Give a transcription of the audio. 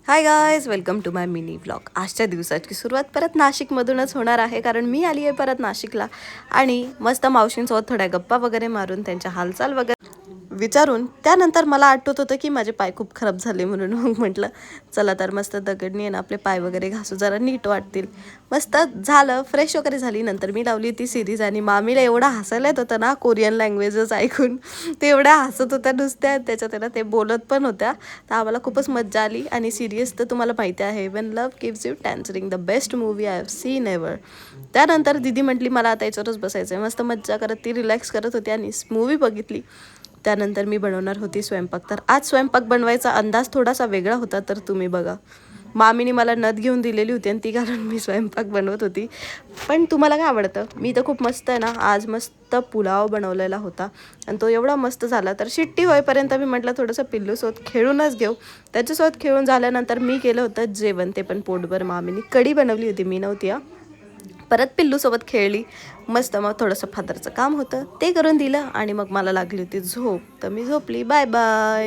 High guys, welcome to my mini vlog. आजच्या दिवसाची सुरुवात परत नाशिकमधूनच होणार आहे, कारण मी आली आहे परत नाशिकला. आणि मस्त मावशींसोबत थोड्या गप्पा वगैरे मारून त्यांच्या हालचाल वगैरे विचारून त्यानंतर मला आठवत होतं की माझे पाय खूप खराब झाले म्हणून. मग म्हटलं चला तर मस्त दगडणी आहे ना आपले पाय वगैरे घासू, जरा नीट वाटतील. मस्त झालं, फ्रेश वगैरे झाली. नंतर मी लावली ती सिरीज आणि मामीला एवढा हसायला येत होतं ना कोरियन लँग्वेजेस ऐकून. ते एवढ्या हसत होत्या नुसत्या, त्याच्यात आहे ना ते बोलत पण होत्या. तर आम्हाला खूपच मज्जा आली. आणि सिरियस तर तुम्हाला माहिती आहे, वेन लव्ह गिव्स यू टॅन्सरिंग, the best movie I have seen ever. त्यानंतर दिदी म्हटली मला आता याच्यावरच बसायचं आहे. मस्त मज्जा करत ती रिलॅक्स करत होती आणि मूवी बघितली. त्यानंतर मी बनवणार होती स्वयंपाक. तर आज स्वयंपाक बनवायचा अंदाज थोडासा वेगळा होता, तर तुम्ही बघा. मामीने मला नथ घेऊन दिलेली होती आणि ती घालून मी स्वयंपाक बनवत होती. पण तुम्हाला काय आवडतं? मी तर खूप मस्त आहे ना, आज मस्त पुलाव बनवलेला होता आणि तो एवढा मस्त झाला. तर शिट्टी होईपर्यंत मी म्हटलं थोडंसं पिल्लूसोबत खेळूनच घेऊ. त्याच्यासोबत खेळून झाल्यानंतर मी केलं होतं जेवण, ते पण पोटभर. मामीने कढी बनवली होती, मी नव्हती. परत पिल्लूसोबत खेळली मस्त. मग थोडंसं फादरचं काम होतं ते करून दिलं आणि मग मला लागली होती झोप, तर मी झोपली. Bye bye.